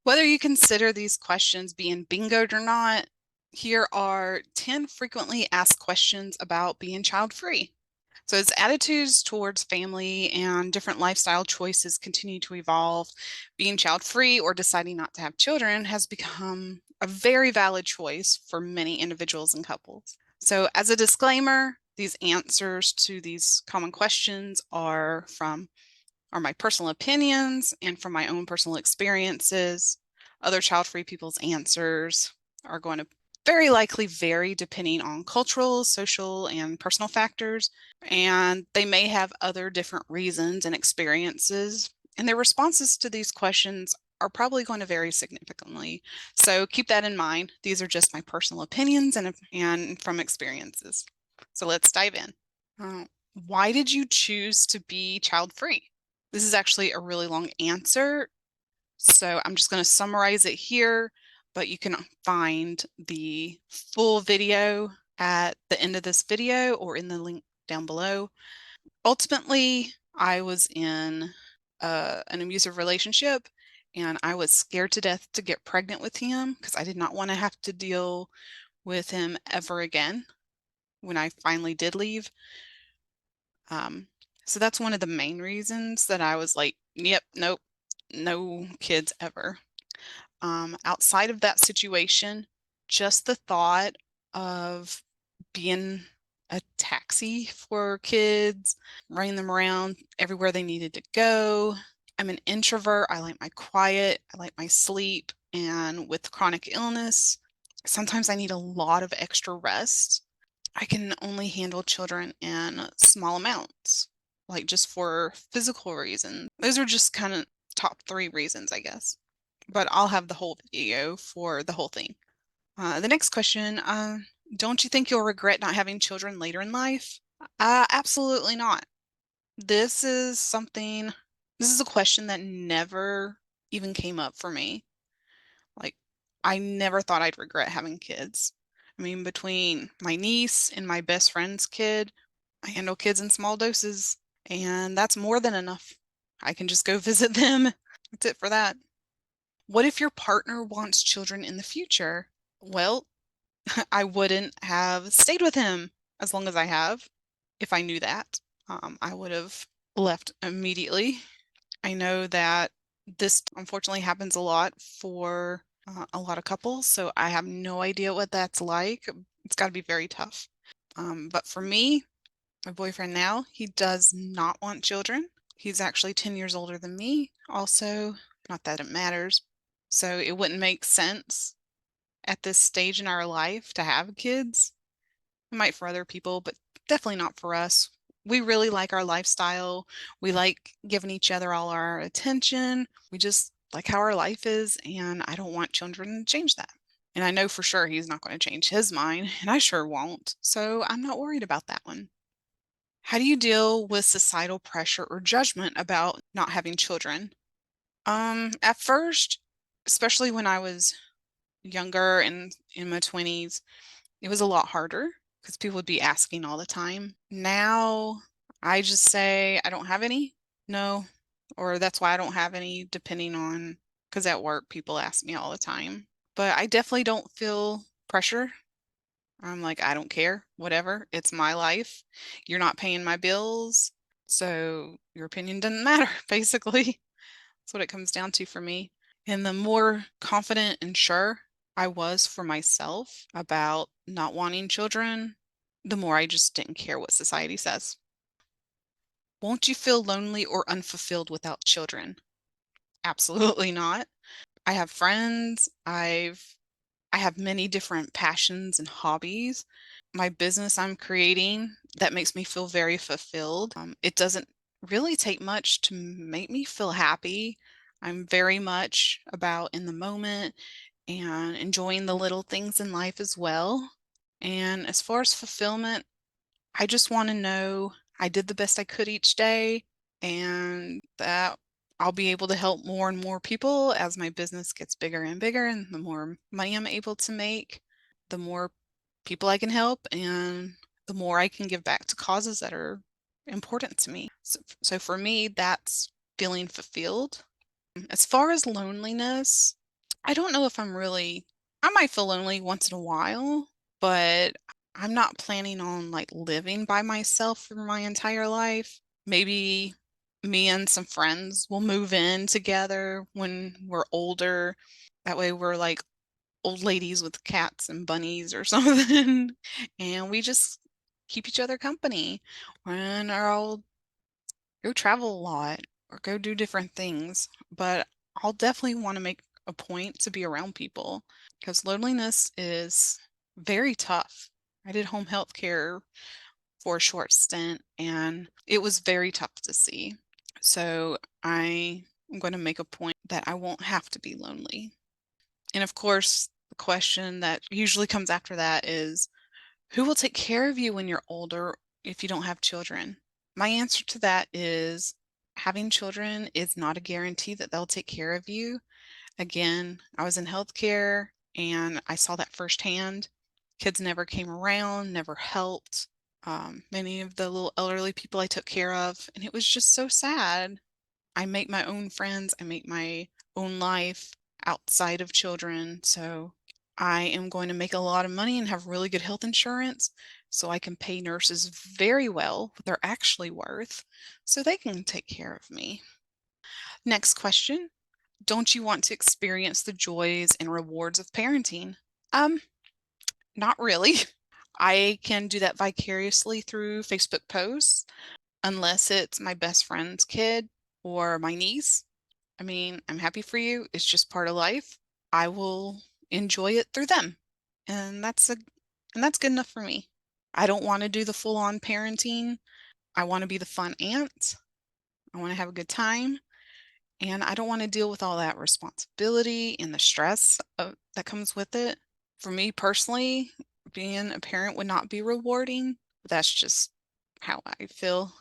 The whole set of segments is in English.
Whether you consider these questions being bingoed or not, here are 10 frequently asked questions about being child-free. So as attitudes towards family and different lifestyle choices continue to evolve, being child-free or deciding not to have children has become a very valid choice for many individuals and couples. So as a disclaimer, these answers to these common questions are my personal opinions and from my own personal experiences. Other child-free people's answers are going to very likely vary depending on cultural, social, and personal factors, and they may have other different reasons and experiences, and their responses to these questions are probably going to vary significantly. So keep that in mind. These are just my personal opinions and from experiences. So let's dive in. Uh, why did you choose to be child-free? This is actually a really long answer, so I'm just going to summarize it here, but you can find the full video at the end of this video or in the link down below. Ultimately, I was in an abusive relationship and I was scared to death to get pregnant with him because I did not want to have to deal with him ever again when I finally did leave. So that's one of the main reasons that I was like, yep, nope, no kids ever. Outside of that situation, just the thought of being a taxi for kids, running them around everywhere they needed to go. I'm an introvert. I like my quiet, I like my sleep, and with chronic illness, sometimes I need a lot of extra rest. I can only handle children in small amounts, like just for physical reasons. Those are just kind of top three reasons, I guess. But I'll have the whole video for the whole thing. The next question, don't you think you'll regret not having children later in life? Absolutely not. This is something, this is a question that never even came up for me. Like, I never thought I'd regret having kids. I mean, between my niece and my best friend's kid, I handle kids in small doses, and that's more than enough. I can just go visit them. That's it for that. What if your partner wants children in the future? Well, I wouldn't have stayed with him as long as I have if I knew that. I would have left immediately. I know that this unfortunately happens a lot for a lot of couples, so I have no idea what that's like. It's got to be very tough. But for me, my boyfriend now, he does not want children. He's actually 10 years older than me, also, not that it matters. So it wouldn't make sense at this stage in our life to have kids. It might for other people, but definitely not for us. We really like our lifestyle. We like giving each other all our attention. We just like how our life is, and I don't want children to change that. And I know for sure he's not going to change his mind, and I sure won't. So I'm not worried about that one. How do you deal with societal pressure or judgment about not having children? At first, especially when I was younger and in my 20s, it was a lot harder because people would be asking all the time. Now, I just say I don't have any. No, or that's why I don't have any, depending on, because at work people ask me all the time. But I definitely don't feel pressure. I'm like, I don't care, whatever. It's my life. You're not paying my bills, so your opinion doesn't matter, basically. That's what it comes down to for me. And the more confident and sure I was for myself about not wanting children, the more I just didn't care what society says. Won't you feel lonely or unfulfilled without children? Absolutely not. I have friends. I have many different passions and hobbies. My business I'm creating that makes me feel very fulfilled. It doesn't really take much to make me feel happy. I'm very much about in the moment and enjoying the little things in life as well. And as far as fulfillment, I just want to know I did the best I could each day and that I'll be able to help more and more people as my business gets bigger and bigger. And the more money I'm able to make, the more people I can help and the more I can give back to causes that are important to me. So for me, that's feeling fulfilled. As far as loneliness, I don't know if I might feel lonely once in a while, but I'm not planning on like living by myself for my entire life. Maybe me and some friends will move in together when we're older. That way we're like old ladies with cats and bunnies or something. And we just keep each other company when I'll go travel a lot or go do different things. But I'll definitely want to make a point to be around people because loneliness is very tough. I did home health care for a short stint and it was very tough to see. So I am going to make a point that I won't have to be lonely. And of course, the question that usually comes after that is who will take care of you when you're older if you don't have children? My answer to that is having children is not a guarantee that they'll take care of you. Again, I was in healthcare and I saw that firsthand. Kids never came around, never helped. Many of the little elderly people I took care of, and it was just so sad. I make my own friends, I make my own life outside of children. So I am going to make a lot of money and have really good health insurance so I can pay nurses very well what they're actually worth so they can take care of me. Next question. Don't you want to experience the joys and rewards of parenting? Um, Not really. I can do that vicariously through Facebook posts unless it's my best friend's kid or my niece. I mean, I'm happy for you. It's just part of life. I will enjoy it through them. And that's good enough for me. I don't want to do the full-on parenting. I want to be the fun aunt. I want to have a good time, and I don't want to deal with all that responsibility and the stress that comes with it. For me personally, being a parent would not be rewarding. That's just how I feel.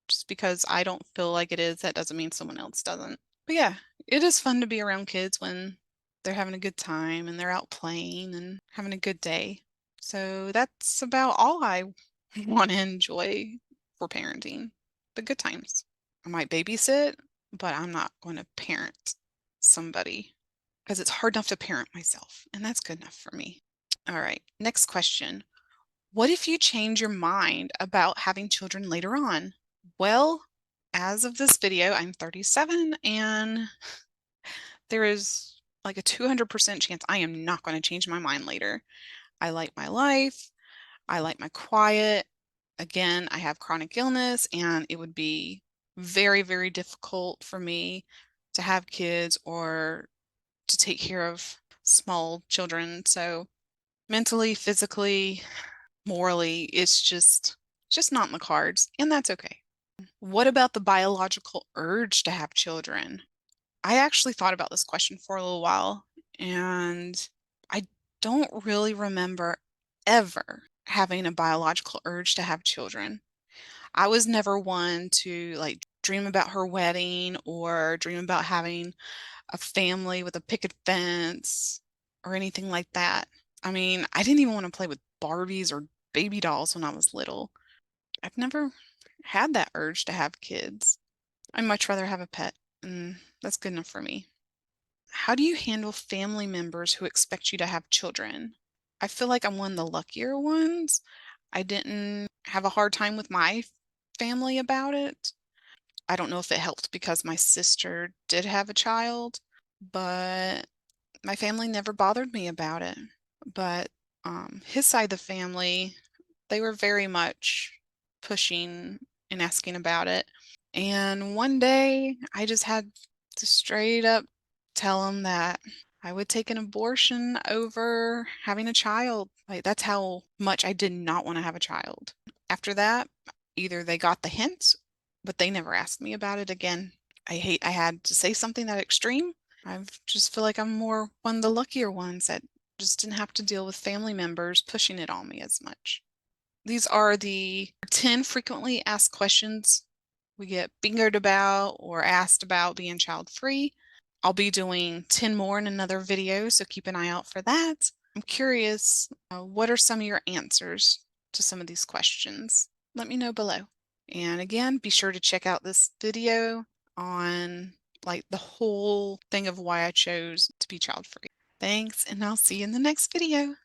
Just because I don't feel like it is, that doesn't mean someone else doesn't. But yeah, it is fun to be around kids when they're having a good time and they're out playing and having a good day. So that's about all I want to enjoy for parenting, but good times. I might babysit, but I'm not going to parent somebody because it's hard enough to parent myself, and that's good enough for me. All right, next question. What if you change your mind about having children later on? Well, as of this video, I'm 37 and there is like a 200% chance I am not going to change my mind later. I like my life. I like my quiet. Again, I have chronic illness and it would be very, very difficult for me to have kids or to take care of small children. So mentally, physically, morally, it's just not in the cards, and that's okay. What about the biological urge to have children? I actually thought about this question for a little while, and I don't really remember ever having a biological urge to have children. I was never one to like dream about her wedding or dream about having a family with a picket fence or anything like that. I mean, I didn't even want to play with Barbies or baby dolls when I was little. I've never had that urge to have kids. I'd much rather have a pet, and that's good enough for me. How do you handle family members who expect you to have children? I feel like I'm one of the luckier ones. I didn't have a hard time with my family about it. I don't know if it helped because my sister did have a child, but my family never bothered me about it. But his side of the family, they were very much pushing and asking about it. And one day I just had to straight up tell him that I would take an abortion over having a child. Like, that's how much I did not want to have a child. After that, either they got the hint, but they never asked me about it again. I had to say something that extreme. I just feel like I'm more one of the luckier ones that just didn't have to deal with family members pushing it on me as much. These are the 10 frequently asked questions we get bingoed about or asked about being child-free. I'll be doing 10 more in another video, so keep an eye out for that. I'm curious, what are some of your answers to some of these questions? Let me know below. And again, be sure to check out this video on like the whole thing of why I chose to be child free. Thanks, and I'll see you in the next video.